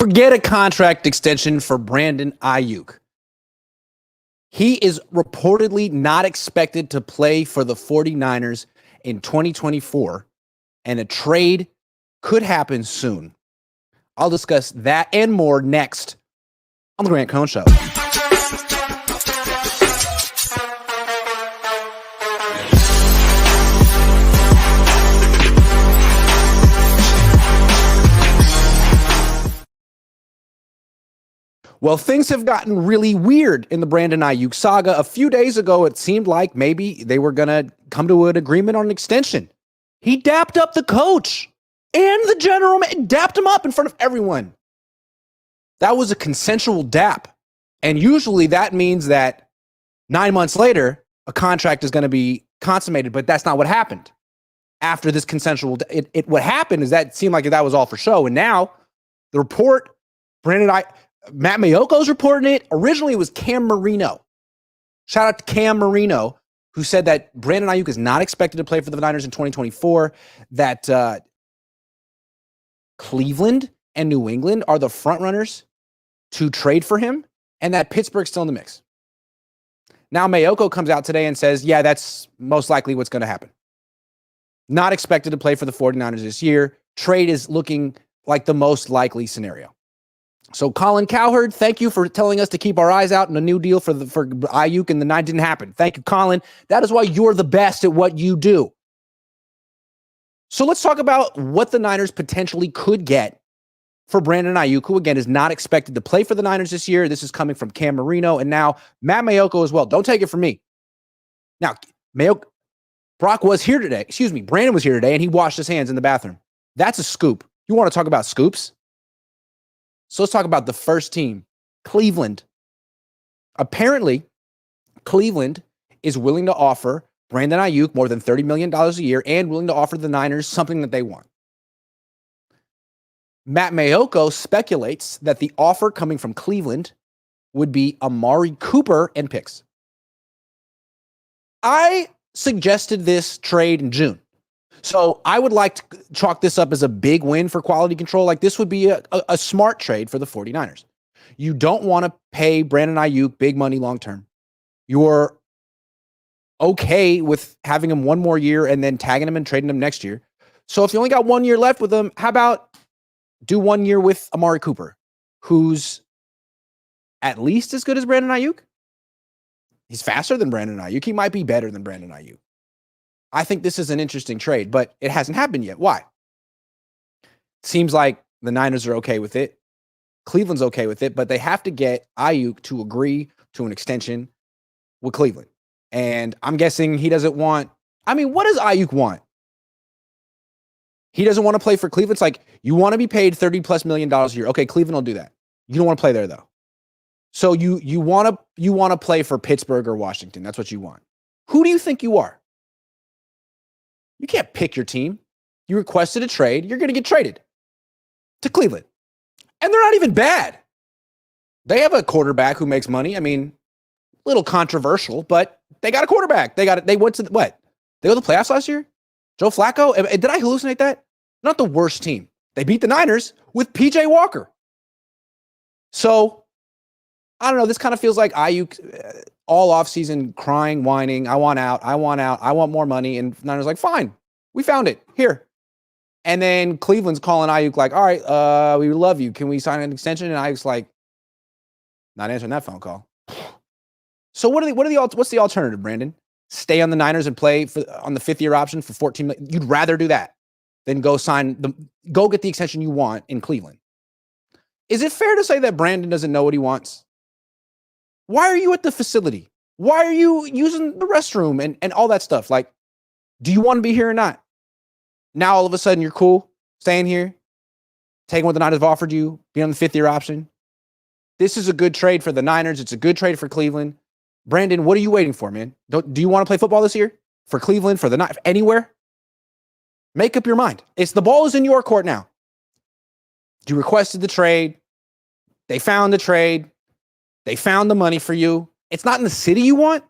Forget a contract extension for Brandon Aiyuk. He is reportedly not expected to play for the 49ers in 2024, and a trade could happen soon. I'll discuss that and more next on the Grant Cohn Show. Well, things have gotten really weird in the Brandon Aiyuk saga. A few days ago, it seemed like maybe they were going to come to an agreement on an extension. He dapped up the coach and the general man, dapped him up in front of everyone. That was a consensual dap. And usually that means that 9 months later, a contract is going to be consummated, but that's not what happened. After this consensual, what happened is that it seemed like that was all for show. And now the report, Matt Mayoko's reporting it. Originally, it was Cam Marino. Shout out to Cam Marino, who said that Brandon Aiyuk is not expected to play for the Niners in 2024, that Cleveland and New England are the front runners to trade for him, and that Pittsburgh's still in the mix. Now, Mayoko comes out today and says, yeah, that's most likely what's going to happen. Not expected to play for the 49ers this year. Trade is looking like the most likely scenario. So Colin Cowherd, thank you for telling us to keep our eyes out on a new deal for Aiyuk, and the night didn't happen. Thank you, Colin. That is why you're the best at what you do. So let's talk about what the Niners potentially could get for Brandon Aiyuk, who again is not expected to play for the Niners this year. This is coming from Cam Marino and now Matt Mayoko as well. Don't take it from me. Now, Brandon was here today, and he washed his hands in the bathroom. That's a scoop. You want to talk about scoops? So let's talk about the first team, Cleveland. Apparently, Cleveland is willing to offer Brandon Aiyuk more than $30 million a year and willing to offer the Niners something that they want. Matt Mayoko speculates that the offer coming from Cleveland would be Amari Cooper and picks. I suggested this trade in June. So I would like to chalk this up as a big win for quality control. Like this would be a smart trade for the 49ers. You don't want to pay Brandon Aiyuk big money long-term. You're okay with having him one more year and then tagging him and trading him next year. So if you only got 1 year left with him, how about do 1 year with Amari Cooper, who's at least as good as Brandon Aiyuk? He's faster than Brandon Aiyuk. He might be better than Brandon Aiyuk. I think this is an interesting trade, but it hasn't happened yet. Why? Seems like the Niners are okay with it. Cleveland's okay with it, but they have to get Aiyuk to agree to an extension with Cleveland. And I'm guessing he doesn't want, what does Aiyuk want? He doesn't want to play for Cleveland. It's like, you want to be paid $30+ million a year. Okay, Cleveland will do that. You don't want to play there though. So you want to play for Pittsburgh or Washington. That's what you want. Who do you think you are? You can't pick your team. You requested a trade. You're going to get traded to Cleveland. And they're not even bad. They have a quarterback who makes money. Little controversial, but they got a quarterback. They went to what? They went to the playoffs last year? Joe Flacco? Did I hallucinate that? Not the worst team. They beat the Niners with PJ Walker. So, I don't know. This kind of feels like Aiyuk all offseason crying, whining, I want out, I want more money. And Niners like, fine, we found it, here. And then Cleveland's calling Aiyuk like, all right, we love you. Can we sign an extension? And Aiyuk's like, not answering that phone call. So what's the alternative, Brandon? Stay on the Niners and play on the 5th-year option for $14 million? You'd rather do that than go get the extension you want in Cleveland. Is it fair to say that Brandon doesn't know what he wants? Why are you at the facility? Why are you using the restroom and all that stuff? Like, do you want to be here or not? Now, all of a sudden, you're cool staying here, taking what the Niners have offered you, being on the 5th-year option. This is a good trade for the Niners. It's a good trade for Cleveland. Brandon, what are you waiting for, man? Do you want to play football this year? For Cleveland, for the Niners, anywhere? Make up your mind. The ball is in your court now. You requested the trade. They found the trade. They found the money for you. It's not in the city you want.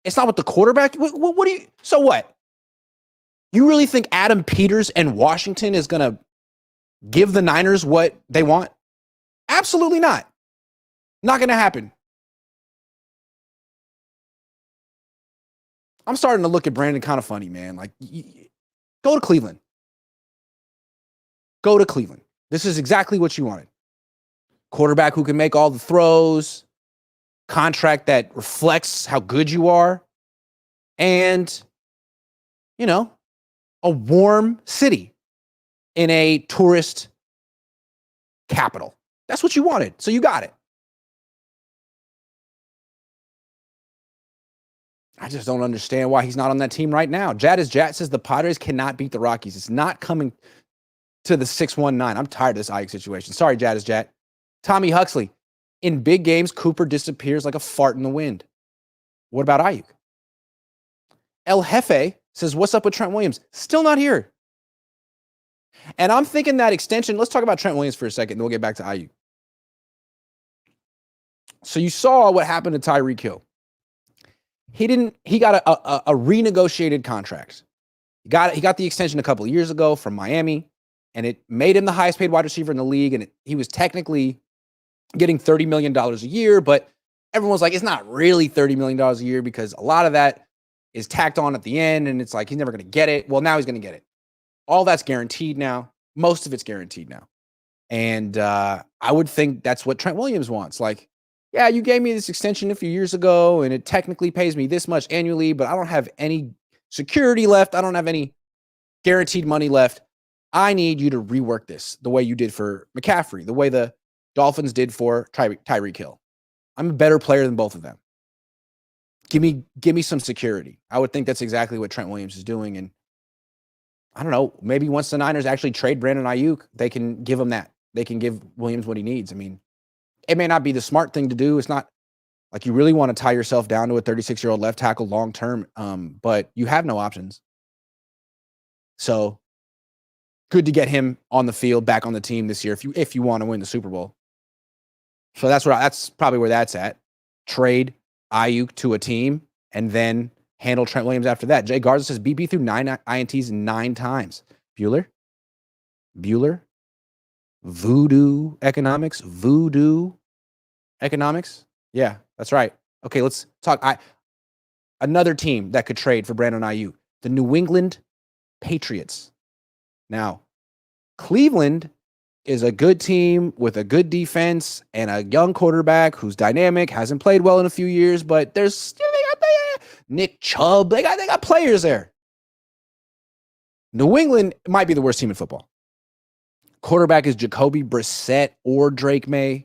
It's not with the quarterback. What do you? So what? You really think Adam Peters and Washington is going to give the Niners what they want? Absolutely not. Not going to happen. I'm starting to look at Brandon kind of funny, man. Like, go to Cleveland. Go to Cleveland. This is exactly what you wanted. Quarterback who can make all the throws, contract that reflects how good you are, and, you know, a warm city in a tourist capital. That's what you wanted, so you got it. I just don't understand why he's not on that team right now. Jat says the Padres cannot beat the Rockies. It's not coming to the 6-1-9. I'm tired of this Aiyuk situation. Sorry, Jat. Tommy Huxley. In big games, Cooper disappears like a fart in the wind. What about Aiyuk? El Jefe says, what's up with Trent Williams? Still not here. And I'm thinking that extension, let's talk about Trent Williams for a second, then we'll get back to Aiyuk. So you saw what happened to Tyreek Hill. He got a renegotiated contract. He got the extension a couple of years ago from Miami, and it made him the highest paid wide receiver in the league. And he was technically getting $30 million a year, but everyone's like, it's not really $30 million a year because a lot of that is tacked on at the end, and it's like he's never going to get it. Well, now he's going to get it. All that's guaranteed now. Most of it's guaranteed now. And I would think that's what Trent Williams wants. Like, yeah, you gave me this extension a few years ago, and it technically pays me this much annually, but I don't have any security left. I don't have any guaranteed money left. I need you to rework this the way you did for McCaffrey, the way the Dolphins did for Tyreek Hill. I'm a better player than both of them. Give me some security. I would think that's exactly what Trent Williams is doing. And I don't know, maybe once the Niners actually trade Brandon Aiyuk, they can give him that. They can give Williams what he needs. I mean, it may not be the smart thing to do. It's not like you really want to tie yourself down to a 36-year-old left tackle long term, but you have no options. So good to get him on the field, back on the team this year if you want to win the Super Bowl. So that's probably where that's at. Trade Aiyuk to a team and then handle Trent Williams after that. Jay Garza says BP threw 9 INTs 9 times. Bueller? Voodoo economics? Yeah, that's right. Okay, let's talk. Another team that could trade for Brandon Aiyuk, the New England Patriots. Now, Cleveland is a good team with a good defense and a young quarterback who's dynamic, hasn't played well in a few years, but they got Nick Chubb. They got players there. New England might be the worst team in football. Quarterback is Jacoby Brissett or Drake May.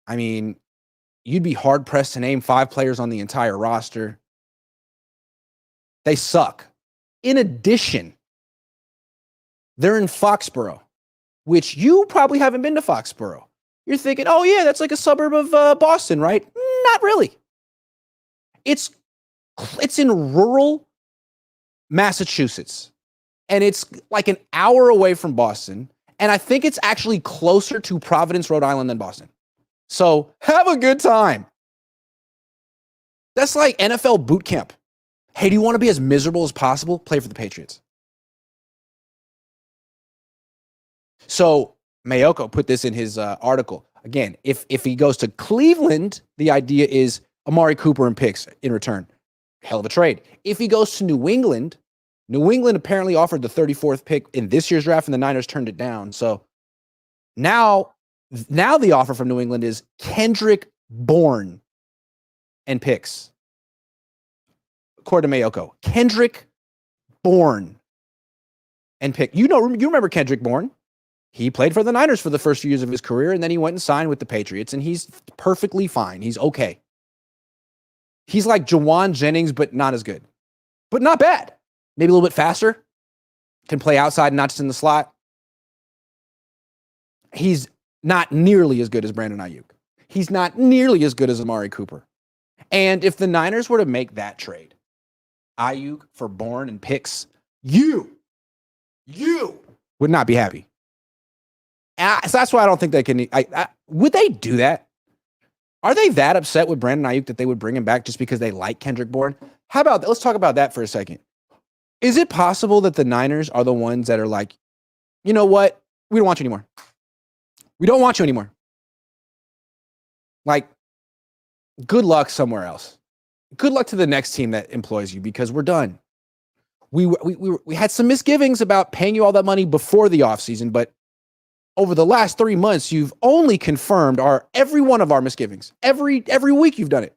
I mean, you'd be hard-pressed to name 5 players on the entire roster. They suck. In addition, they're in Foxborough, which you probably haven't been to Foxborough. You're thinking, oh, yeah, that's like a suburb of Boston, right? Not really. It's in rural Massachusetts, and it's like an hour away from Boston, and I think it's actually closer to Providence, Rhode Island than Boston. So have a good time. That's like NFL boot camp. Hey, do you want to be as miserable as possible? Play for the Patriots. So Mayoko put this in his article. Again, if he goes to Cleveland, the idea is Amari Cooper and picks in return. Hell of a trade. If he goes to New England apparently offered the 34th pick in this year's draft, and the Niners turned it down. So now the offer from New England is Kendrick Bourne and picks. According to Mayoko, Kendrick Bourne and pick. You remember Kendrick Bourne? He played for the Niners for the first few years of his career, and then he went and signed with the Patriots, and he's perfectly fine. He's okay. He's like Jawan Jennings, but not as good. But not bad. Maybe a little bit faster. Can play outside, not just in the slot. He's not nearly as good as Brandon Aiyuk. He's not nearly as good as Amari Cooper. And if the Niners were to make that trade, Aiyuk for Bourne and picks, you would not be happy. So that's why I don't think they can. Would they do that? Are they that upset with Brandon Aiyuk that they would bring him back just because they like Kendrick Bourne? How about that? Let's talk about that for a second. Is it possible that the Niners are the ones that are like, you know what? We don't want you anymore. We don't want you anymore. Like, good luck somewhere else. Good luck to the next team that employs you because we're done. We had some misgivings about paying you all that money before the offseason, but over the last 3 months, you've only confirmed every one of our misgivings. Every week you've done it.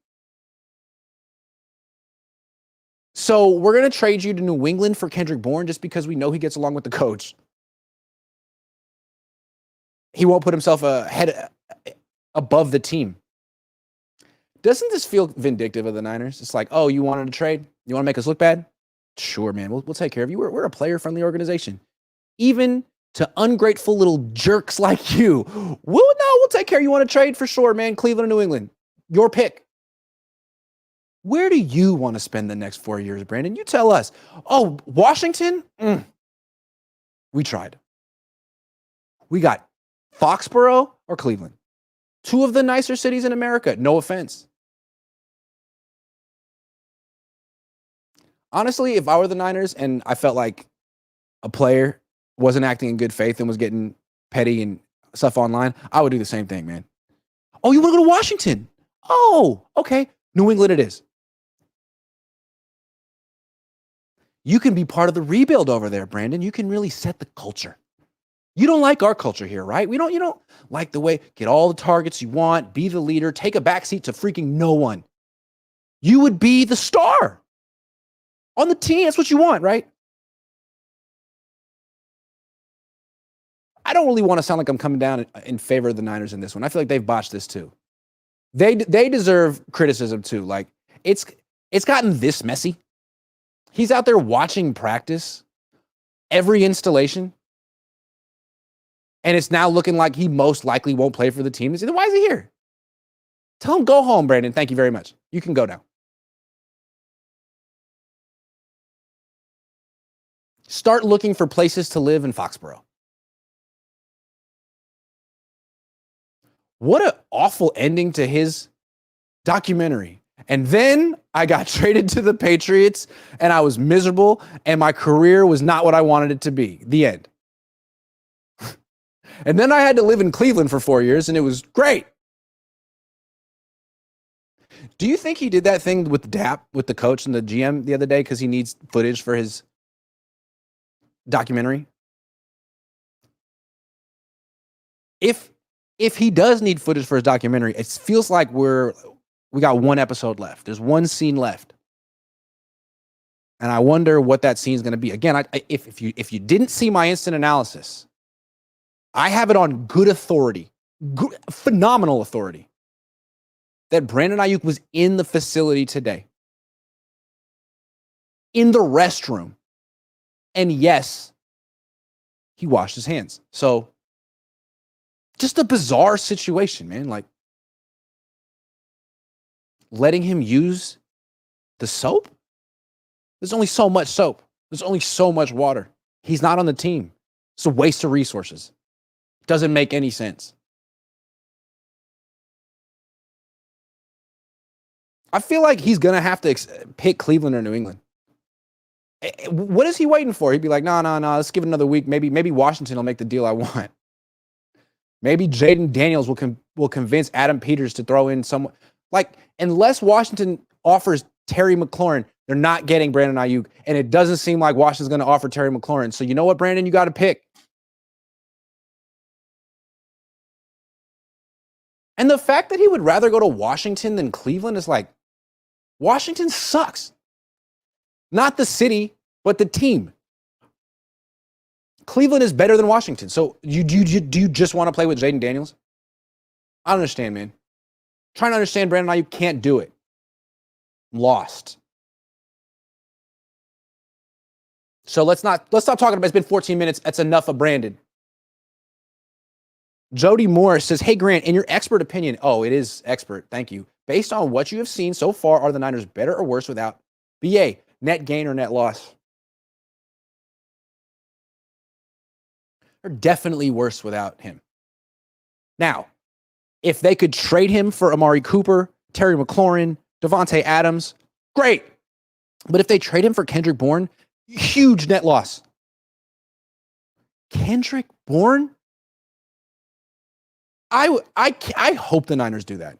So we're going to trade you to New England for Kendrick Bourne just because we know he gets along with the coach. He won't put himself above the team. Doesn't this feel vindictive of the Niners? It's like, oh, you wanted to trade? You want to make us look bad? Sure, man. We'll take care of you. We're a player-friendly organization. Even to ungrateful little jerks like you, we'll take care. You want to trade? For sure, man. Cleveland or New England. Your pick. Where do you want to spend the next 4 years, Brandon? You tell us. Oh, Washington? We tried. We got Foxborough or Cleveland. Two of the nicer cities in America. No offense. Honestly, if I were the Niners and I felt like a player wasn't acting in good faith and was getting petty and stuff online, I would do the same thing, man. Oh, you want to go to Washington? Oh, okay. New England it is. You can be part of the rebuild over there, Brandon. You can really set the culture. You don't like our culture here, right? You don't like the way, get all the targets you want, be the leader, take a backseat to freaking no one. You would be the star on the team. That's what you want, right? I don't really want to sound like I'm coming down in favor of the Niners in this one. I feel like they've botched this too. They deserve criticism too. Like it's gotten this messy. He's out there watching practice, every installation, and it's now looking like he most likely won't play for the team. Then why is he here? Tell him go home, Brandon. Thank you very much. You can go now. Start looking for places to live in Foxborough. What an awful ending to his documentary. And then I got traded to the Patriots and I was miserable and my career was not what I wanted it to be. The end. And then I had to live in Cleveland for 4 years and it was great. Do you think he did that thing with DAP, with the coach and the GM the other day because he needs footage for his documentary? If he does need footage for his documentary, it feels like we got one episode left. There's one scene left. And I wonder what that scene is going to be. Again, if you didn't see my instant analysis, I have it on good authority, phenomenal authority, that Brandon Aiyuk was in the facility today, in the restroom. And yes, he washed his hands. So just a bizarre situation, man. Like letting him use the soap? There's only so much soap. There's only so much water. He's not on the team. It's a waste of resources. Doesn't make any sense. I feel like he's going to have to pick Cleveland or New England. What is he waiting for? He'd be like, no, let's give it another week. Maybe Washington will make the deal I want. Maybe Jaden Daniels will convince Adam Peters to throw in someone. Like, unless Washington offers Terry McLaurin, they're not getting Brandon Aiyuk. And it doesn't seem like Washington's going to offer Terry McLaurin. So you know what, Brandon? You got to pick. And the fact that he would rather go to Washington than Cleveland is like, Washington sucks. Not the city, but the team. Cleveland is better than Washington. So do you just want to play with Jaden Daniels? I don't understand, man. Trying to understand Brandon Aiyuk can't do it. Lost. So let's stop talking about it. It's been 14 minutes. That's enough of Brandon. Jody Morris says, hey, Grant, in your expert opinion, oh, it is expert. Thank you. Based on what you have seen so far, are the Niners better or worse without BA? Net gain or net loss? They're definitely worse without him. Now, if they could trade him for Amari Cooper, Terry McLaurin, Devontae Adams, great. But if they trade him for Kendrick Bourne, huge net loss. Kendrick Bourne? I hope the Niners do that.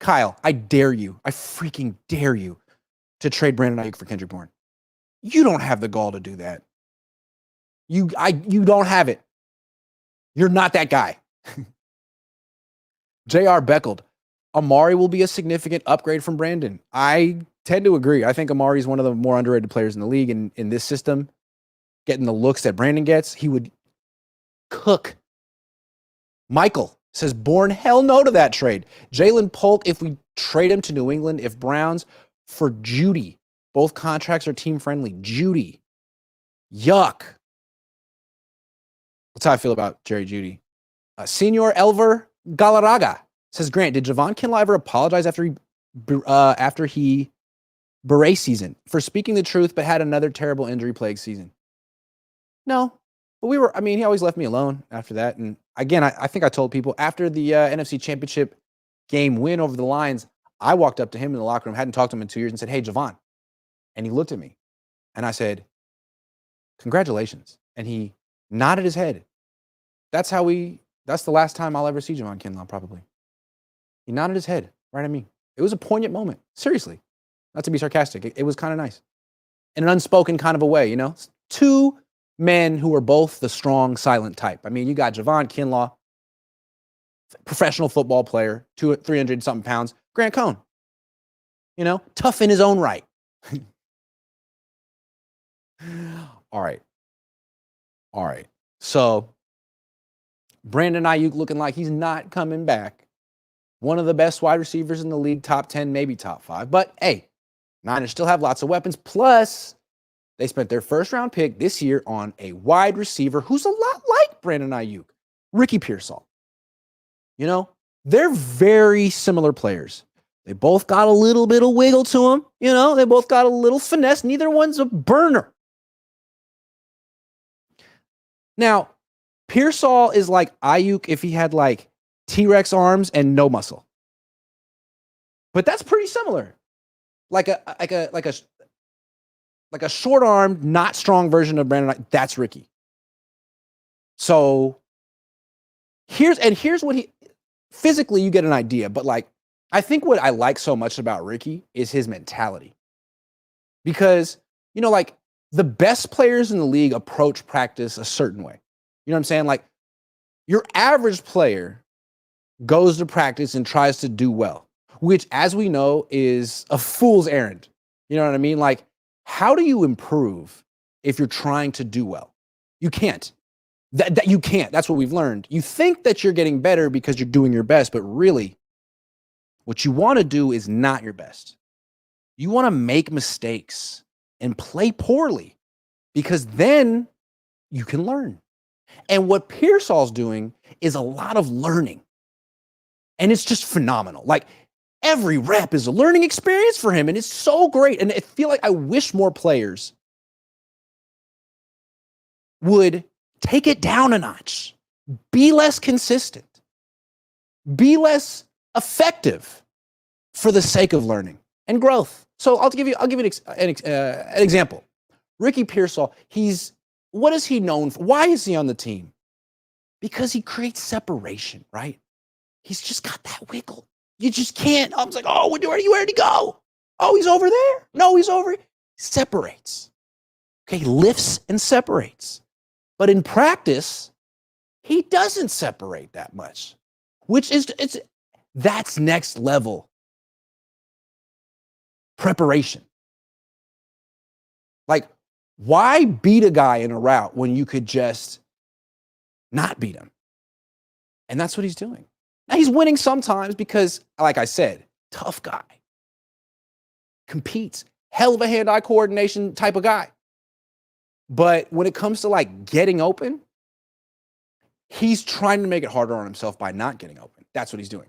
Kyle, I dare you. I freaking dare you to trade Brandon Aiyuk for Kendrick Bourne. You don't have the gall to do that. You don't have it. You're not that guy. J.R. Beckled. Amari will be a significant upgrade from Brandon. I tend to agree. I think Amari is one of the more underrated players in the league in this system. Getting the looks that Brandon gets, he would cook. Michael says, Bourne, hell no to that trade. Jalen Polk, if we trade him to New England, if Browns for Judy. Both contracts are team-friendly. Judy. Yuck. That's how I feel about Jerry Judy. Senior Elver Galarraga says, Grant, did Javon Kinlaw ever apologize after he beret season for speaking the truth but had another terrible injury-plagued season? No. But he always left me alone after that. And again, I think I told people after the NFC Championship game win over the Lions, I walked up to him in the locker room, hadn't talked to him in 2 years, and said, hey, Javon. And he looked at me. And I said, congratulations. And he nodded his head. That's the last time I'll ever see Javon Kinlaw, probably. He nodded his head right at me. It was a poignant moment. Seriously. Not to be sarcastic. It was kind of nice. In an unspoken kind of a way, Two men who are both the strong, silent type. I mean, you got Javon Kinlaw, professional football player, 300-something pounds. Grant Cohn, tough in his own right. All right. So, Brandon Aiyuk looking like he's not coming back. One of the best wide receivers in the league, top 10, maybe top 5. But, hey, Niners still have lots of weapons. Plus, they spent their first-round pick this year on a wide receiver who's a lot like Brandon Aiyuk, Ricky Pearsall. They're very similar players. They both got a little bit of wiggle to them. They both got a little finesse. Neither one's a burner. Now, Pearsall is like Aiyuk if he had like T-Rex arms and no muscle. But that's pretty similar. Like a short-armed, not strong version of Brandon. That's Ricky. So here's what physically you get an idea, but like I think what I like so much about Ricky is his mentality. Because, the best players in the league approach practice a certain way. You know what I'm saying? Like, your average player goes to practice and tries to do well, which, as we know, is a fool's errand. You know what I mean? Like, how do you improve if you're trying to do well? You can't. That you can't. That's what we've learned. You think that you're getting better because you're doing your best, but really, what you want to do is not your best. You want to make mistakes and play poorly because then you can learn. And what Pearsall's doing is a lot of learning. And it's just phenomenal. Like, every rep is a learning experience for him, and it's so great. And I feel like I wish more players would take it down a notch, be less consistent, be less effective for the sake of learning and growth. So I'll give you an example. Ricky Pearsall, what is he known for? Why is he on the team? Because he creates separation, right? He's just got that wiggle. You just can't. I was like, oh, where'd he go? Oh, he's over there. No, he's over. Separates. Okay, he lifts and separates. But in practice, he doesn't separate that much, that's next level preparation. Like, why beat a guy in a route when you could just not beat him? And that's what he's doing. Now, he's winning sometimes because, like I said, tough guy. Competes. Hell of a hand-eye coordination type of guy. But when it comes to, like, getting open, he's trying to make it harder on himself by not getting open. That's what he's doing.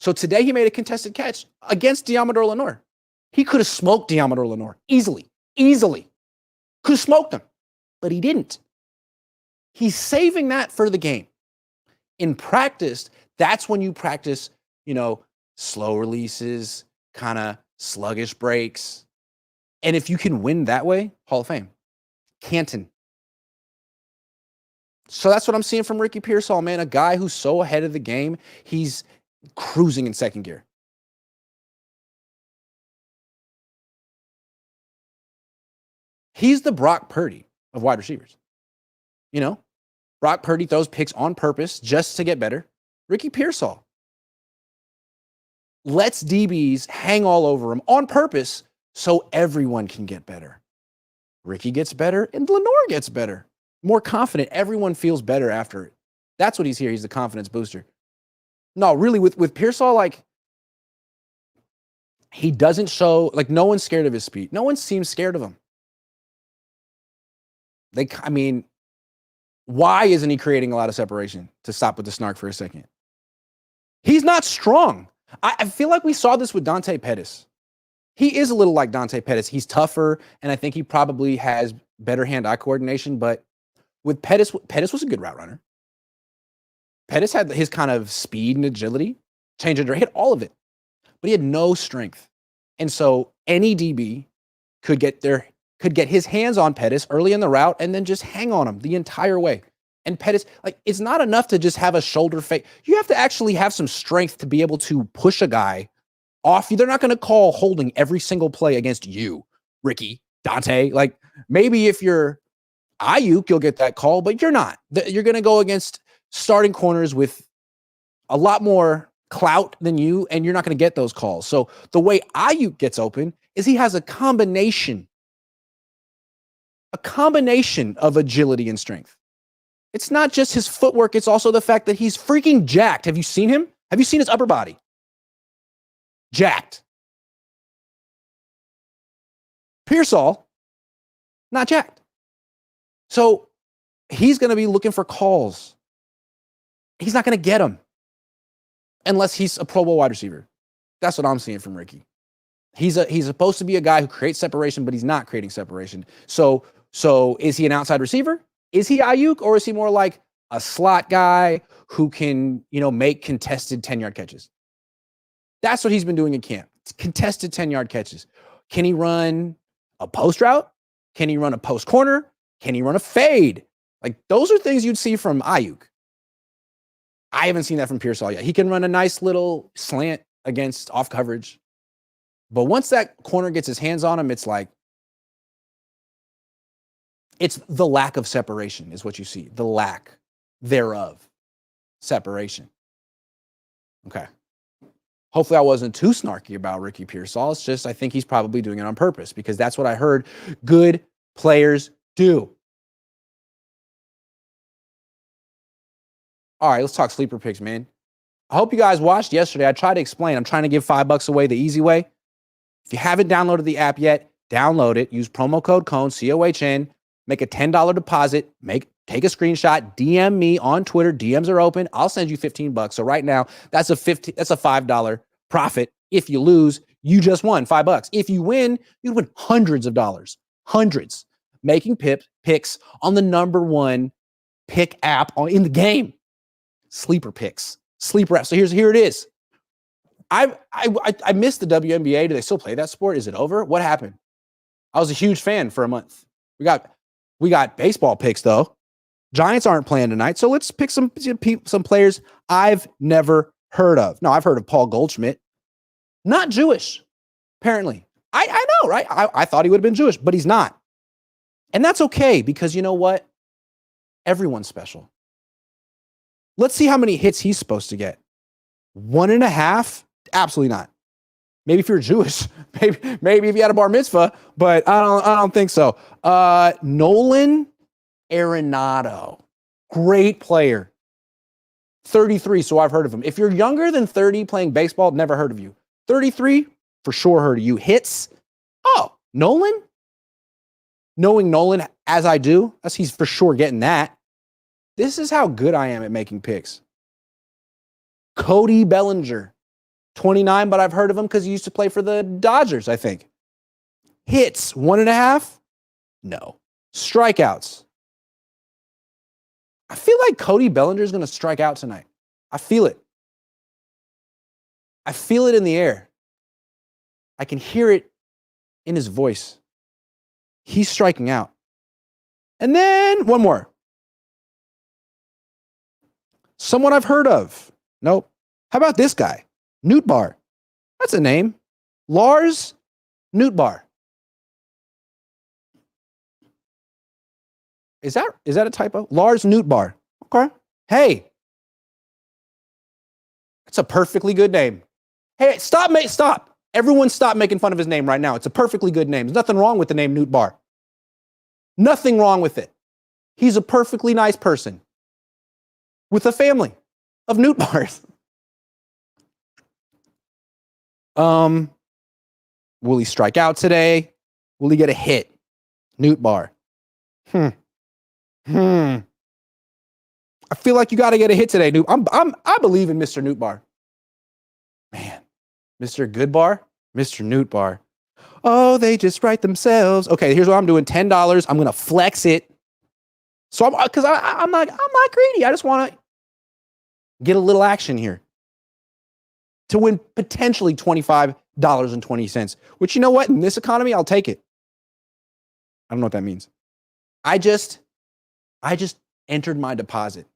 So today he made a contested catch against Diamador Lenore. He could have smoked Diamador Lenore easily. Could have smoked him, but he didn't. He's saving that for the game. In practice, that's when you practice, slow releases, kind of sluggish breaks. And if you can win that way, Hall of Fame. Canton. So that's what I'm seeing from Ricky Pearsall, man. A guy who's so ahead of the game, he's cruising in second gear. He's the Brock Purdy of wide receivers. You know, Brock Purdy throws picks on purpose just to get better. Ricky Pearsall lets DBs hang all over him on purpose so everyone can get better. Ricky gets better and Lenore gets better. More confident. Everyone feels better after it. That's what he's here. He's the confidence booster. No, really, with Pearsall, like, he doesn't show, like, no one's scared of his speed. No one seems scared of him. Why isn't he creating a lot of separation? To stop with the snark for a second. He's not strong. I feel like we saw this with Dante Pettis. He is a little like Dante Pettis. He's tougher, and I think he probably has better hand-eye coordination, but with Pettis was a good route runner. Pettis had his kind of speed and agility, change under, hit all of it, but he had no strength. And so any DB could get his hands on Pettis early in the route and then just hang on him the entire way. And Pettis, like, it's not enough to just have a shoulder fake. You have to actually have some strength to be able to push a guy off. They're not going to call holding every single play against you, Ricky, Dante. Like, maybe if you're Aiyuk, you'll get that call, but you're not. You're going to go against starting corners with a lot more clout than you, and you're not going to get those calls. So the way Aiyuk gets open is he has a combination of agility and strength. It's not just his footwork. It's also the fact that he's freaking jacked. Have you seen him? Have you seen his upper body? Jacked. Pearsall, not jacked. So he's going to be looking for calls. He's not going to get them unless he's a Pro Bowl wide receiver. That's what I'm seeing from Ricky. He's supposed to be a guy who creates separation, but he's not creating separation. So is he an outside receiver? Is he Aiyuk, or is he more like a slot guy who can, make contested 10-yard catches? That's what he's been doing in camp. It's contested 10-yard catches. Can he run a post route? Can he run a post corner? Can he run a fade? Like, those are things you'd see from Aiyuk. I haven't seen that from Pearsall yet. He can run a nice little slant against off coverage. But once that corner gets his hands on him, it's like, it's the lack of separation is what you see. The lack thereof separation. Okay. Hopefully I wasn't too snarky about Ricky Pearsall. It's just, I think he's probably doing it on purpose because that's what I heard good players do. All right, let's talk sleeper picks, man. I hope you guys watched yesterday. I tried to explain. I'm trying to give $5 away the easy way. If you haven't downloaded the app yet, download it. Use promo code Cohn, COHN. Make a $10 deposit. Take a screenshot. DM me on Twitter. DMs are open. I'll send you $15. So right now, that's a $5 profit. If you lose, you just won $5. If you win, you'd win hundreds of dollars. Hundreds. Making picks on the number one pick app in the game. Sleeper picks. Sleeper app. So here it is. I missed the WNBA. Do they still play that sport? Is it over? What happened? I was a huge fan for a month. We got baseball picks though. Giants aren't playing tonight, so let's pick some players I've never heard of. No, I've heard of Paul Goldschmidt. Not Jewish, apparently. I know, right? I thought he would have been Jewish, but he's not. And that's okay because you know what? Everyone's special. Let's see how many hits he's supposed to get. 1.5? Absolutely not. Maybe if you're Jewish, maybe if you had a bar mitzvah, but I don't think so. Nolan Arenado, great player. 33, so I've heard of him. If you're younger than 30 playing baseball, never heard of you. 33, for sure heard of you. Hits? Oh, Nolan? Knowing Nolan as I do, he's for sure getting that. This is how good I am at making picks. Cody Bellinger, 29, but I've heard of him because he used to play for the Dodgers, I think. Hits, 1.5? No. Strikeouts. I feel like Cody Bellinger is going to strike out tonight. I feel it. I feel it in the air. I can hear it in his voice. He's striking out. And then one more. Someone I've heard of. Nope. How about this guy? Nootbaar. That's a name. Lars Nootbaar. Is that a typo? Lars Nootbaar. Okay. Hey, it's a perfectly good name. Hey, stop. Everyone stop making fun of his name right now. It's a perfectly good name. There's nothing wrong with the name Nootbaar. Nothing wrong with it. He's a perfectly nice person with a family of Nootbaars. Will he strike out today? Will he get a hit? Nootbaar. I feel like you got to get a hit today, Noot. I believe in Mr. Nootbaar. Man, Mr. Goodbar, Mr. Nootbaar. Oh, they just write themselves. Okay, here's what I'm doing. $10. I'm gonna flex it. So I'm not greedy. I just want to get a little action here to win potentially $25.20. Which, you know what? In this economy, I'll take it. I don't know what that means. I just entered my deposit.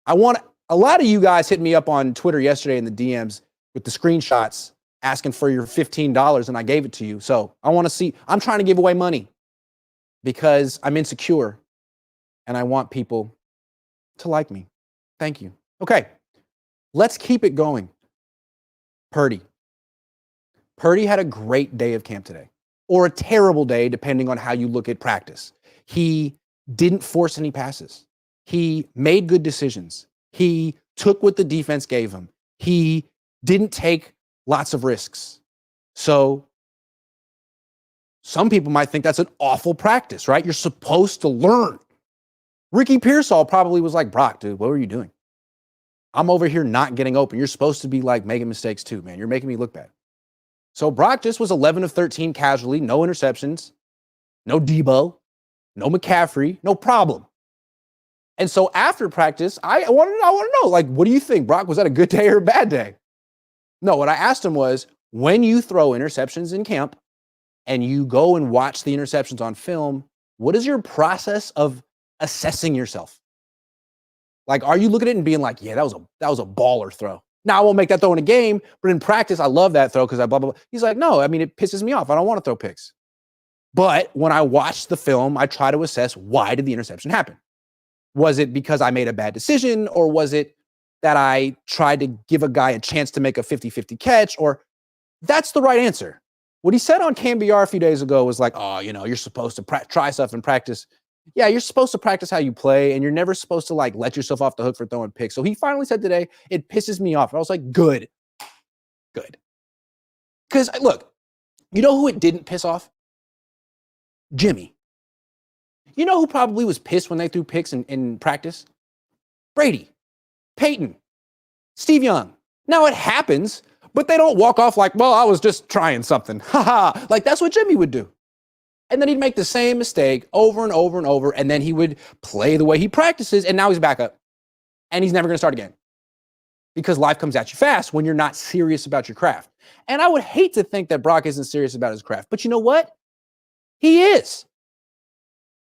A lot of you guys hit me up on Twitter yesterday in the DMs with the screenshots asking for your $15, and I gave it to you. So I want to see. I'm trying to give away money because I'm insecure and I want people to like me. Thank you. Okay, let's keep it going. Purdy had a great day of camp today, or a terrible day, depending on how you look at practice. He didn't force any passes. He made good decisions. He took what the defense gave him. He didn't take lots of risks. So some people might think that's an awful practice, right? You're supposed to learn. Ricky Pearsall probably was like, Brock, dude, what were you doing? I'm over here not getting open. You're supposed to be like making mistakes too, man. You're making me look bad. So Brock just was 11 of 13 casually, no interceptions, no Debo, no McCaffrey, no problem. And so after practice, I want to know, like, what do you think, Brock? Was that a good day or a bad day? No, what I asked him was, when you throw interceptions in camp and you go and watch the interceptions on film, what is your process of assessing yourself? Like, are you looking at it and being like, yeah, that was a baller throw. Now, I won't make that throw in a game, but in practice, I love that throw because I blah, blah, blah. He's like, no, I mean, it pisses me off. I don't want to throw picks. But when I watch the film, I try to assess, why did the interception happen? Was it because I made a bad decision, or was it that I tried to give a guy a chance to make a 50-50 catch? Or that's the right answer. What he said on CamBR a few days ago was like, oh, you're supposed to try stuff in practice. Yeah, you're supposed to practice how you play, and you're never supposed to like let yourself off the hook for throwing picks. So he finally said today, it pisses me off. I was like, good. Because look, you know who it didn't piss off? Jimmy. You know who probably was pissed when they threw picks in practice? Brady, Peyton, Steve Young. Now it happens, but they don't walk off like, well, I was just trying something. Like that's what Jimmy would do. And then he'd make the same mistake over and over and over, and then he would play the way he practices, and now he's back up. And he's never going to start again. Because life comes at you fast when you're not serious about your craft. And I would hate to think that Brock isn't serious about his craft. But you know what? He is.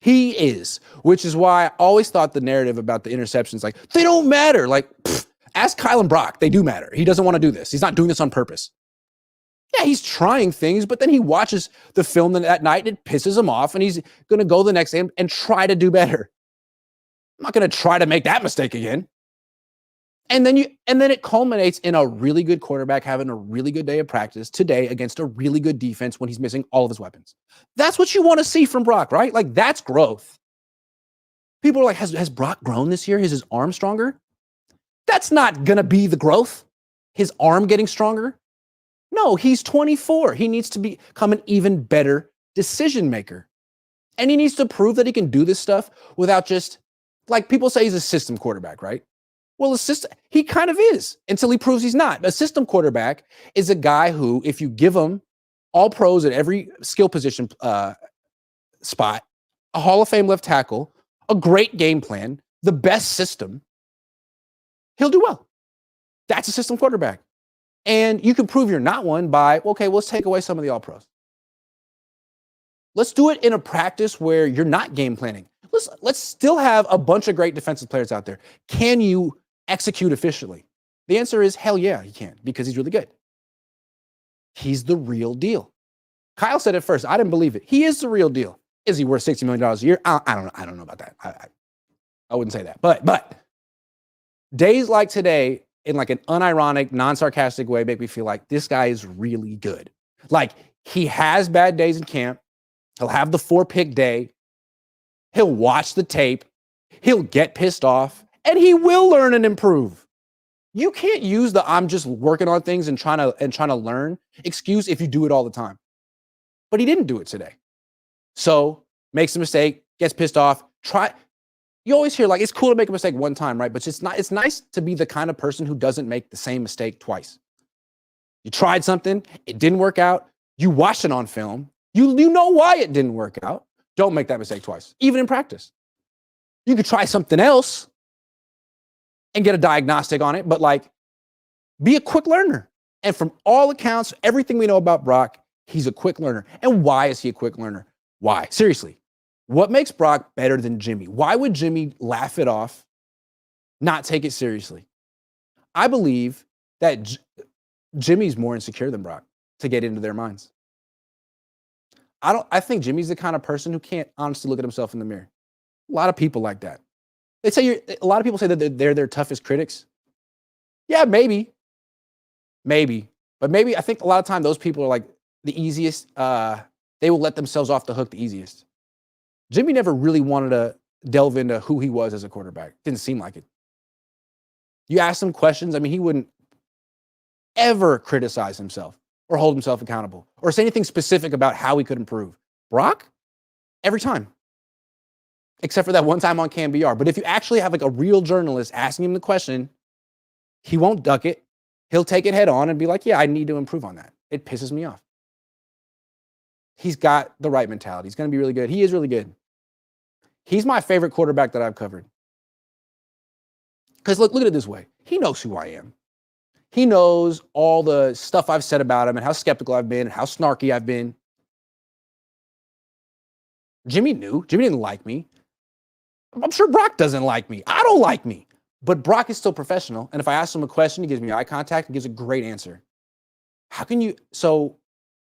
He is. Which is why I always thought the narrative about the interceptions, like, they don't matter. Like, ask Kylan Brock. They do matter. He doesn't want to do this. He's not doing this on purpose. Yeah, he's trying things, but then he watches the film that night and it pisses him off, and he's going to go the next day and try to do better. I'm not going to try to make that mistake again. And then it culminates in a really good quarterback having a really good day of practice today against a really good defense when he's missing all of his weapons. That's what you want to see from Brock, right? Like, that's growth. People are like, has Brock grown this year? Is his arm stronger? That's not going to be the growth. His arm getting stronger? No, he's 24. He needs to become an even better decision maker. And he needs to prove that he can do this stuff without just, like, people say he's a system quarterback, right? Well, he kind of is until he proves he's not. A system quarterback is a guy who, if you give him all pros at every skill position spot, a Hall of Fame left tackle, a great game plan, the best system, he'll do well. That's a system quarterback. And you can prove you're not one by, okay, let's take away some of the all pros. Let's do it in a practice where you're not game planning. Let's still have a bunch of great defensive players out there. Can you execute efficiently? The answer is hell yeah, he can, because he's really good. He's the real deal. Kyle said it first. I didn't believe it. He is the real deal. Is he worth $60 million a year? I don't know. I don't know about that. I wouldn't say that. But days like today, in like an unironic, non-sarcastic way, make me feel like this guy is really good. Like, he has bad days in camp. He'll have the 4-pick day. He'll watch the tape. He'll get pissed off, and he will learn and improve. You can't use the I'm just working on things and trying to learn excuse if you do it all the time. But he didn't do it today. So makes a mistake, gets pissed off. You always hear like it's cool to make a mistake one time, right? But it's nice to be the kind of person who doesn't make the same mistake twice. You tried something, it didn't work out. You watched it on film. You know why it didn't work out. Don't make that mistake twice, even in practice. You could try something else and get a diagnostic on it, but like, be a quick learner. And from all accounts, everything we know about Brock, he's a quick learner. And why is he a quick learner? Why? Seriously, what makes Brock better than Jimmy? Why would Jimmy laugh it off, not take it seriously? I believe that Jimmy's more insecure than Brock, to get into their minds. I think Jimmy's the kind of person who can't honestly look at himself in the mirror. A lot of people like that. A lot of people say that they're their toughest critics. Yeah, maybe. But maybe I think a lot of time those people are like the easiest. They will let themselves off the hook the easiest. Jimmy never really wanted to delve into who he was as a quarterback. Didn't seem like it. You ask him questions, I mean, he wouldn't ever criticize himself or hold himself accountable or say anything specific about how he could improve. Brock, every time. Except for that one time on CamBR. But if you actually have like a real journalist asking him the question, he won't duck it. He'll take it head on and be like, yeah, I need to improve on that. It pisses me off. He's got the right mentality. He's going to be really good. He is really good. He's my favorite quarterback that I've covered. Because look at it this way. He knows who I am. He knows all the stuff I've said about him and how skeptical I've been and how snarky I've been. Jimmy knew. Jimmy didn't like me. I'm sure Brock doesn't like me. I don't like me. But Brock is still professional. And if I ask him a question, he gives me eye contact and gives a great answer. How can you? So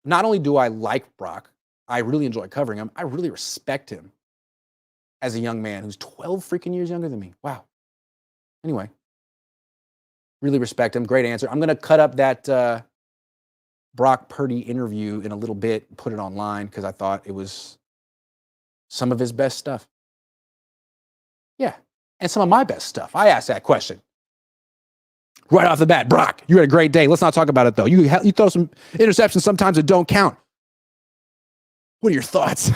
not only do I like Brock, I really enjoy covering him. I really respect him as a young man who's 12 freaking years younger than me. Wow. Anyway, really respect him. Great answer. I'm going to cut up that Brock Purdy interview in a little bit and put it online because I thought it was some of his best stuff. Yeah, and some of my best stuff. I asked that question right off the bat. Brock, you had a great day. Let's not talk about it, though. You throw some interceptions sometimes that don't count. What are your thoughts?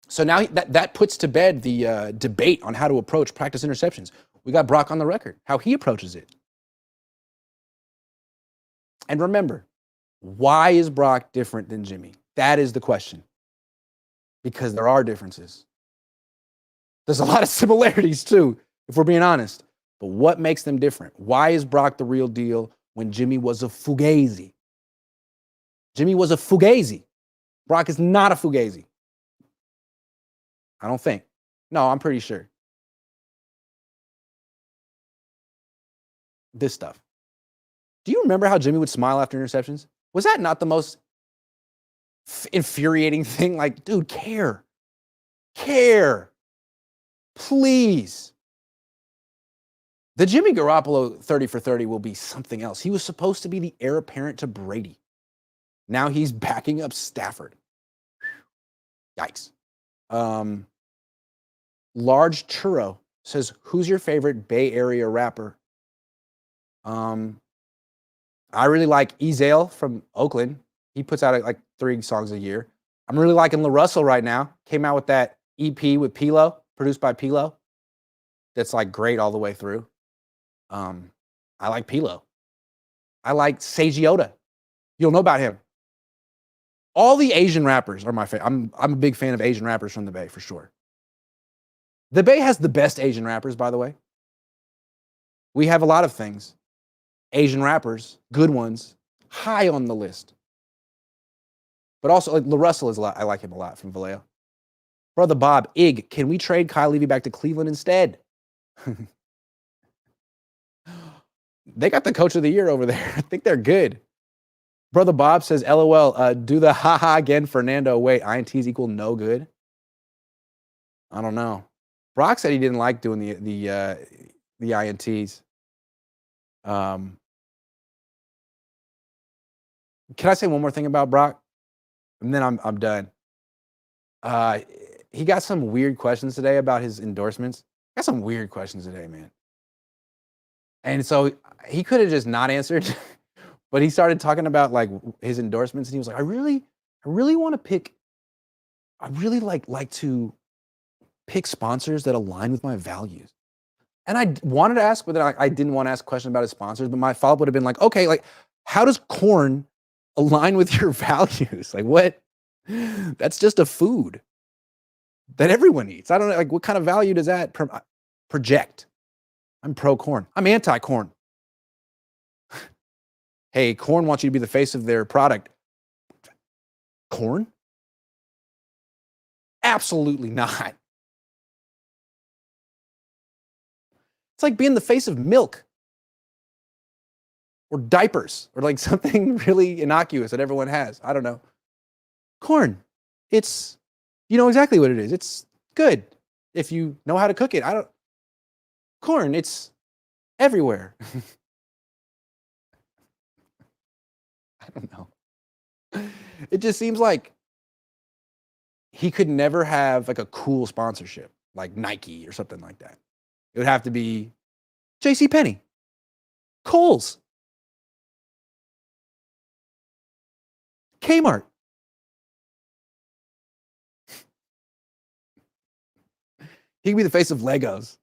So now that puts to bed the debate on how to approach practice interceptions. We got Brock on the record, how he approaches it. And remember, why is Brock different than Jimmy? That is the question. Because there are differences. There's a lot of similarities too, if we're being honest. But what makes them different? Why is Brock the real deal when Jimmy was a fugazi? Jimmy was a fugazi. Brock is not a fugazi. I don't think. No, I'm pretty sure. This stuff. Do you remember how Jimmy would smile after interceptions? Was that not the most infuriating thing? Like, dude, care, please. The Jimmy Garoppolo 30 for 30 will be something else. He was supposed to be the heir apparent to Brady. Now he's backing up Stafford. Yikes. Large Churro says, who's your favorite Bay Area rapper? I really like Ezale from Oakland. He puts out like 3 songs a year. I'm really liking La Russell right now. Came out with that EP with Pilo, produced by Pilo. That's like great all the way through. I like Pilo. I like Seiji Oda. You'll know about him. All the Asian rappers are my favorite. I'm a big fan of Asian rappers from the Bay for sure. The Bay has the best Asian rappers, by the way. We have a lot of things. Asian rappers, good ones, high on the list. But also, like La Russell is a lot. I like him a lot from Vallejo. Brother Bob, Ig, can we trade Kyle Levy back to Cleveland instead? They got the coach of the year over there. I think they're good. Brother Bob says, LOL, do the haha again, Fernando. Wait, INTs equal no good? I don't know. Brock said he didn't like doing the INTs. Can I say one more thing about Brock? And then I'm done. He got some weird questions today about his endorsements. Got some weird questions today, man. And so he could have just not answered, but he started talking about like his endorsements, and he was like, I really want to pick. I really like to pick sponsors that align with my values. And I wanted to ask, but then I didn't want to ask a question about his sponsors. But my follow-up would have been like, okay, like how does Cohn align with your values? Like what? That's just a food that everyone eats. I don't know, like what kind of value does that project? I'm pro Cohn. I'm anti Cohn. Hey, Cohn wants you to be the face of their product. Cohn? Absolutely not. It's like being the face of milk or diapers or like something really innocuous that everyone has. I don't know. Cohn, it's, you know exactly what it is. It's good if you know how to cook it. Cohn, it's everywhere. I don't know. It just seems like he could never have like a cool sponsorship like Nike or something like that. It would have to be JCPenney, Kohl's, Kmart. He could be the face of Legos.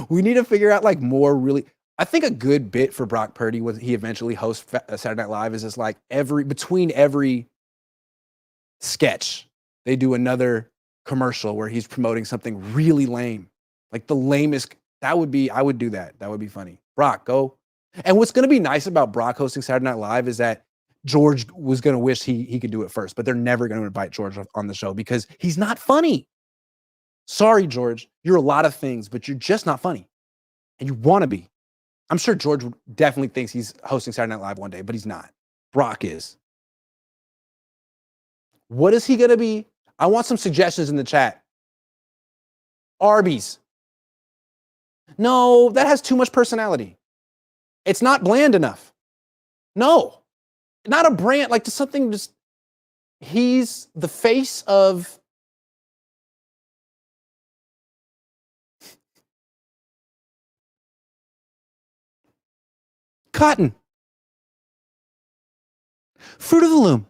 We need to figure out like more really. I think a good bit for Brock Purdy was he eventually hosts Saturday Night Live is just like between every sketch, they do another commercial where he's promoting something really lame. Like the lamest, I would do that. That would be funny. Brock, go. And what's going to be nice about Brock hosting Saturday Night Live is that George was going to wish he could do it first, but they're never going to invite George on the show because he's not funny. Sorry, George. You're a lot of things, but you're just not funny. And you want to be. I'm sure George definitely thinks he's hosting Saturday Night Live one day, but he's not. Brock is. What is he going to be? I want some suggestions in the chat. Arby's. No, that has too much personality. It's not bland enough. No, not a brand, like just something just, he's the face of Cotton. Fruit of the Loom.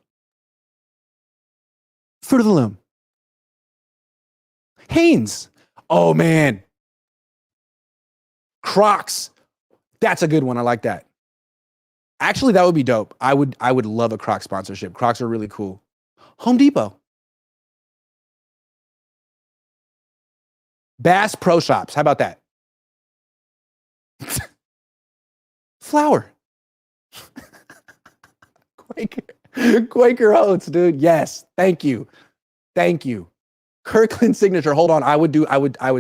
Fruit of the Loom. Hanes. Oh man. Crocs. That's a good one. I like that. Actually, that would be dope. I would love a Crocs sponsorship. Crocs are really cool. Home Depot. Bass Pro Shops. How about that? Flour. Quaker Oats, dude. Yes. Thank you. Kirkland signature. Hold on. I would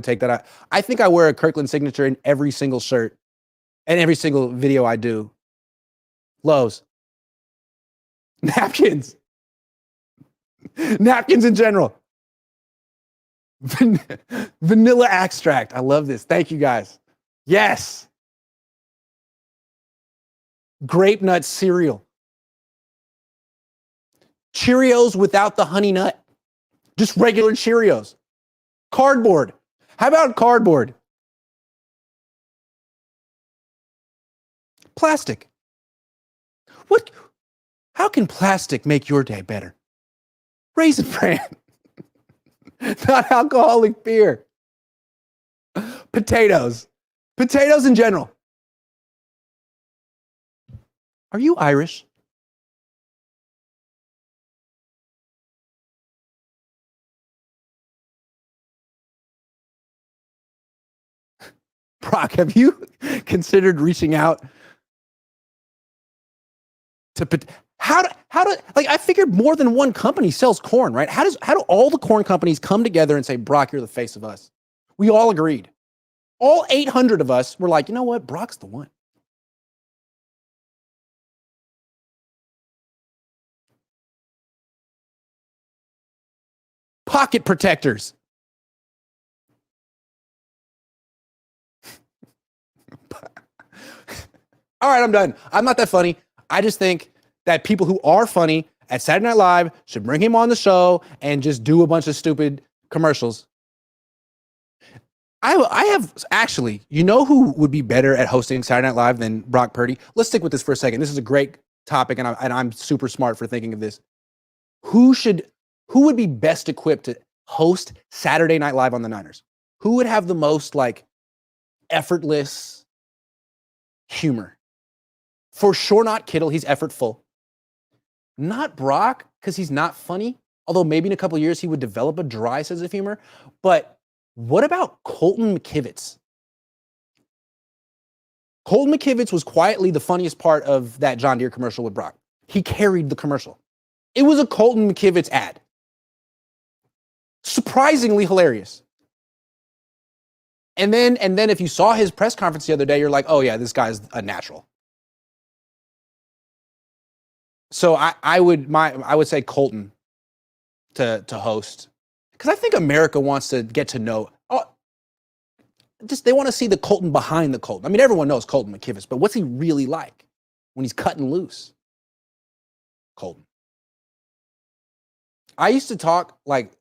take that out. I think I wear a Kirkland signature in every single shirt and every single video I do. Lowe's. Napkins. Napkins in general. Vanilla extract. I love this. Thank you guys. Yes. Grape nut cereal. Cheerios without the honey nut. Just regular Cheerios. Cardboard. How about cardboard? Plastic. What? How can plastic make your day better? Raisin Bran. Not alcoholic beer. Potatoes. Potatoes in general. Are you Irish? Brock, have you considered reaching out to how do like I figured more than one company sells corn, right? How do all the corn companies come together and say, Brock, you're the face of us? We all agreed. All 800 of us were like, you know what? Brock's the one. Pocket protectors. All right, I'm done. I'm not that funny. I just think that people who are funny at Saturday Night Live should bring him on the show and just do a bunch of stupid commercials. I have actually, you know who would be better at hosting Saturday Night Live than Brock Purdy? Let's stick with this for a second. This is a great topic, and I'm super smart for thinking of this. Who would be best equipped to host Saturday Night Live on the Niners? Who would have the most like effortless humor? For sure, not Kittle. He's effortful. Not Brock, because he's not funny. Although maybe in a couple of years he would develop a dry sense of humor. But what about Colton McKivitz? Colton McKivitz was quietly the funniest part of that John Deere commercial with Brock. He carried the commercial. It was a Colton McKivitz ad. Surprisingly hilarious. And then if you saw his press conference the other day, you're like, oh yeah, this guy's a natural. So I would say Colton to host, because I think America wants to get to know. They want to see the Colton behind the Colton. I mean, everyone knows Colton McKivitz, but what's he really like when he's cutting loose? Colton. I used to talk like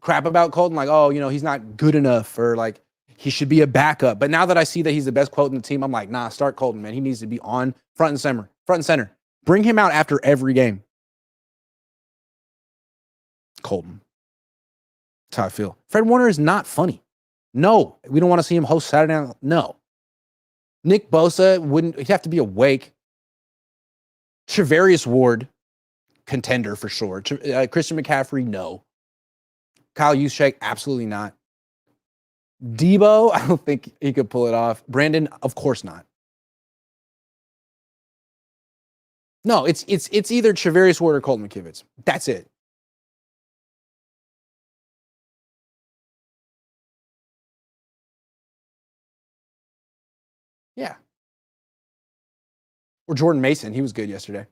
crap about Colton, like, oh, he's not good enough, or like he should be a backup. But now that I see that he's the best quote in the team, I'm like, nah, start Colton, man. He needs to be on front and center. Bring him out after every game. Colton. That's how I feel. Fred Warner is not funny. No, we don't want to see him host Saturday Night. No. Nick Bosa he'd have to be awake. Trevarius Ward, contender for sure. Christian McCaffrey, no. Kyle Juszczyk, absolutely not. Debo, I don't think he could pull it off. Brandon, of course not. No, it's either Trevarius Ward or Colton McKivitz. That's it. Yeah. Or Jordan Mason. He was good yesterday.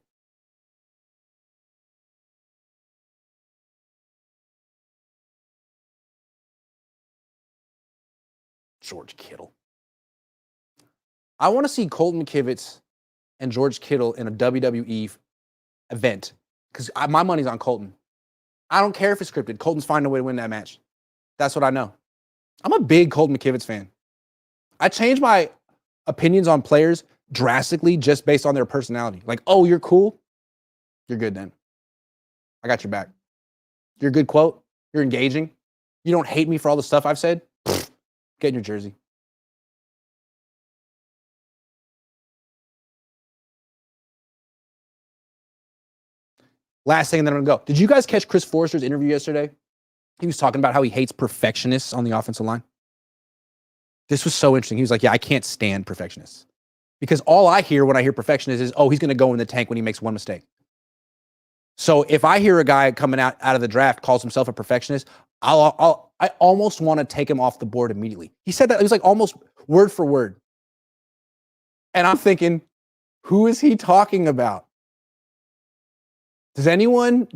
George Kittle. I want to see Colton McKivitz and George Kittle in a WWE event, because my money's on Colton. I don't care if it's scripted. Colton's finding a way to win that match. That's what I know. I'm a big Colton McKivitz fan. I change my opinions on players drastically just based on their personality. Like, oh, you're cool? You're good then. I got your back. You're a good quote. You're engaging. You don't hate me for all the stuff I've said. Get in your jersey. Last thing, and then I'm going to go. Did you guys catch Chris Forrester's interview yesterday? He was talking about how he hates perfectionists on the offensive line. This was so interesting. He was like, yeah, I can't stand perfectionists. Because all I hear when I hear perfectionist is, oh, he's going to go in the tank when he makes one mistake. So if I hear a guy coming out of the draft calls himself a perfectionist, I almost want to take him off the board immediately. He said that, it was like almost word for word. And I'm thinking, who is he talking about? Did anyone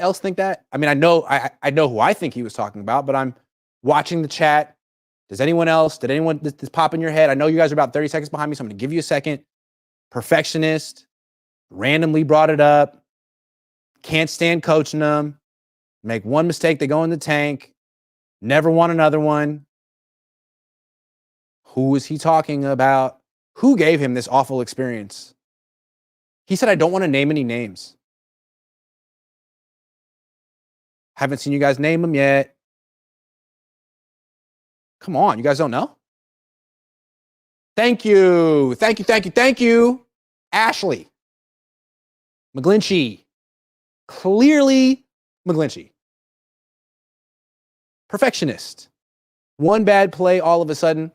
else think that? I mean, I know who I think he was talking about, but I'm watching the chat. Did anyone this pop in your head? I know you guys are about 30 seconds behind me, so I'm going to give you a second. Perfectionist, randomly brought it up. Can't stand coaching them. Make one mistake, they go in the tank. Never want another one. Who is he talking about? Who gave him this awful experience? He said, I don't want to name any names. Haven't seen you guys name them yet. Come on, you guys don't know? Thank you. Ashley McGlinchey. Clearly McGlinchey. Perfectionist. One bad play, all of a sudden,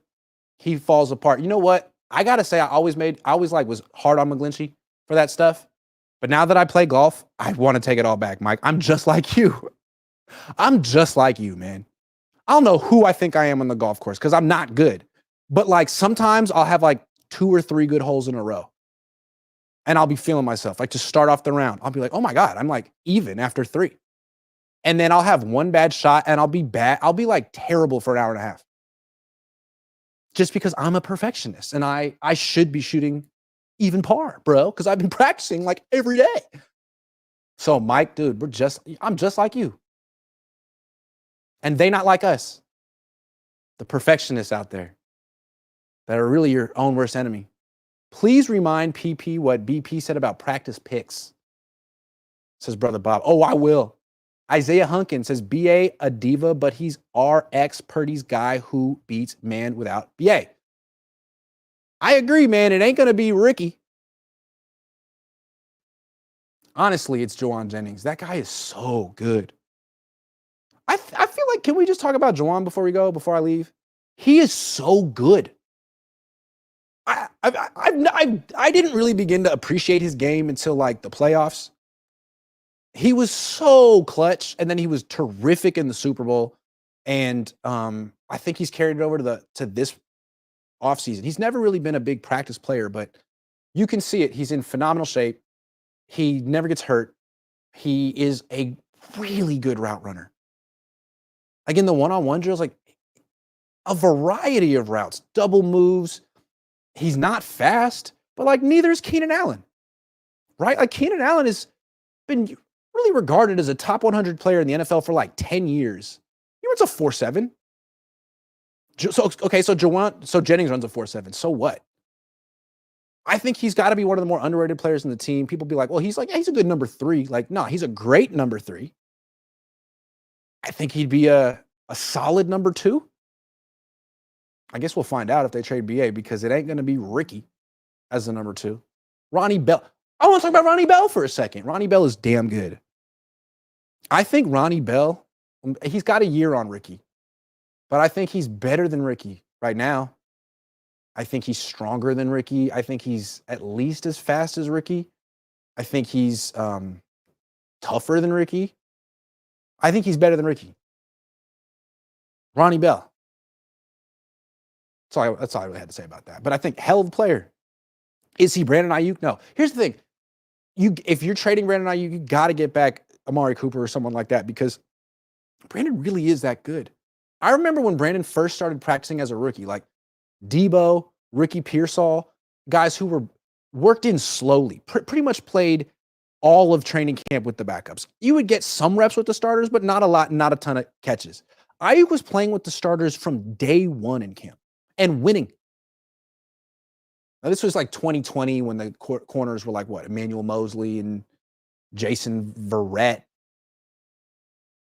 he falls apart. You know what? I got to say, I always was hard on McGlinchey for that stuff. But now that I play golf, I want to take it all back, Mike. I'm just like you. I'm just like you, man. I'll know who I think I am on the golf course because I'm not good. But like sometimes I'll have like 2 or 3 good holes in a row. And I'll be feeling myself. Like to start off the round, I'll be like, oh my God, I'm like even after 3. And then I'll have one bad shot and I'll be bad. I'll be like terrible for an hour and a half. Just because I'm a perfectionist and I should be shooting even par, bro, because I've been practicing like every day. So Mike, dude, I'm just like you. And they not like us. The perfectionists out there that are really your own worst enemy. Please remind PP what BP said about practice picks, says Brother Bob. Oh, I will. Isaiah Hunkin says, BA a diva, but he's RX Purdy's guy who beats man without BA. I agree, man. It ain't going to be Ricky. Honestly, it's Juwan Jennings. That guy is so good. I feel like, can we just talk about Juwan before I leave? He is so good. I didn't really begin to appreciate his game until like the playoffs. He was so clutch, and then he was terrific in the Super Bowl. And I think he's carried it over to this offseason. He's never really been a big practice player, but you can see it. He's in phenomenal shape. He never gets hurt. He is a really good route runner. Again, the one-on-one drills, like a variety of routes, double moves. He's not fast, but like neither is Keenan Allen, right? Like Keenan Allen has been really regarded as a top 100 player in the NFL for like 10 years. He runs a 4.7. So Jennings runs a 4.7. So what? I think he's got to be one of the more underrated players in the team. People be like, well, he's a good number 3. Like, no, he's a great number 3. I think he'd be a solid number 2. I guess we'll find out if they trade BA because it ain't going to be Ricky as the number 2. Ronnie Bell. I want to talk about Ronnie Bell for a second. Ronnie Bell is damn good. I think Ronnie Bell, he's got a year on Ricky, but I think he's better than Ricky right now. I think he's stronger than Ricky. I think he's at least as fast as Ricky. I think he's tougher than Ricky. I think he's better than Ricky. Ronnie Bell. That's all I really had to say about that. But I think hell of a player. Is he Brandon Aiyuk? No. Here's the thing. If you're trading Brandon Aiyuk, you got to get back Amari Cooper or someone like that because Brandon really is that good. I remember when Brandon first started practicing as a rookie, like Debo, Ricky Pearsall, guys who were worked in slowly, pretty much played all of training camp with the backups. You would get some reps with the starters, but not a lot, not a ton of catches. Aiyuk was playing with the starters from day one in camp and winning. Now, this was like 2020 when the corners were like, what, Emmanuel Mosley and Jason Verrett.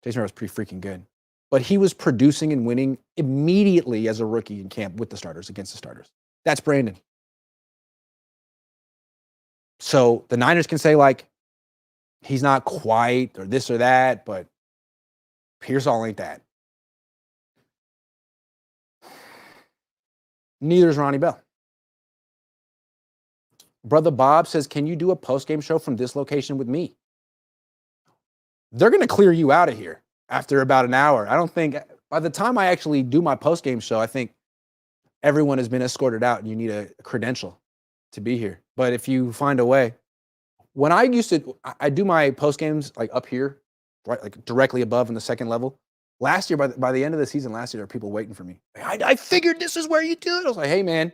Jason Verrett was pretty freaking good. But he was producing and winning immediately as a rookie in camp with the starters, against the starters. That's Brandon. So the Niners can say, like, he's not quite or this or that, but Pearsall ain't that. Neither is Ronnie Bell. Brother Bob says, can you do a post-game show from this location with me? They're going to clear you out of here after about an hour. I don't think, by the time I actually do my post-game show, I think everyone has been escorted out and you need a credential to be here. But if you find a way, when I do my post-games like up here, right, like directly above in the second level. Last year, by the end of the season last year, there were people waiting for me. I figured this is where you do it. I was like, hey, man.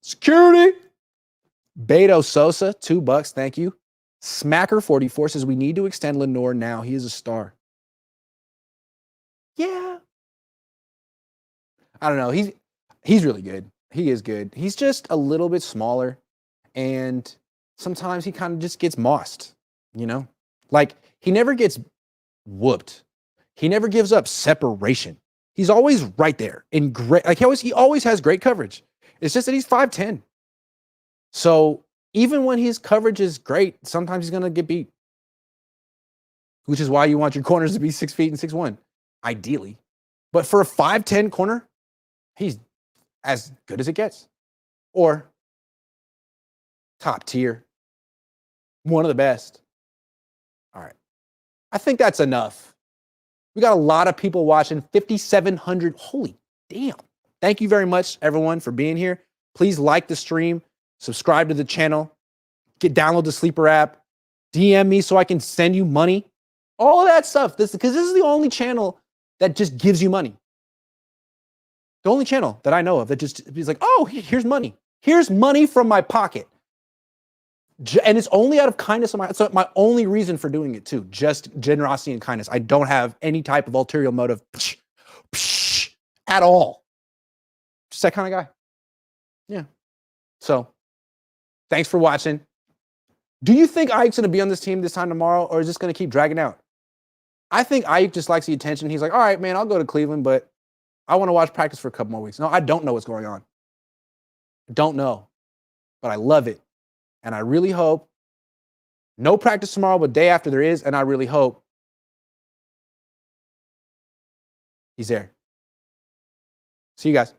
Security. Beto Sosa, $2. Thank you. Smacker44 says we need to extend Lenore now. He is a star. Yeah. I don't know. He's really good. He is good. He's just a little bit smaller, and sometimes he kind of just gets mossed, you know? Like, he never gets whooped. He never gives up separation. He's always right there in great, like he always has great coverage. It's just that he's 5'10". So even when his coverage is great, sometimes he's going to get beat, which is why you want your corners to be 6 feet and 6'1", ideally. But for a 5'10" corner, he's as good as it gets, or top tier, one of the best. All right. I think that's enough. We got a lot of people watching, 5,700. Holy damn. Thank you very much, everyone, for being here. Please like the stream, subscribe to the channel, download the Sleeper app, DM me so I can send you money. All of that stuff. Because this is the only channel that just gives you money. The only channel that I know of that just is like, oh, here's money. Here's money from my pocket. And it's only out of kindness of my, so my only reason for doing it too, just generosity and kindness. I don't have any type of ulterior motive at all. Just that kind of guy. Yeah. So thanks for watching. Do you think Aiyuk's going to be on this team this time tomorrow, or is this going to keep dragging out? I think Aiyuk just likes the attention. He's like, all right, man, I'll go to Cleveland, but I want to watch practice for a couple more weeks. No, I don't know what's going on. I don't know, but I love it. And I really hope no practice tomorrow, but day after there is. And I really hope he's there. See you guys.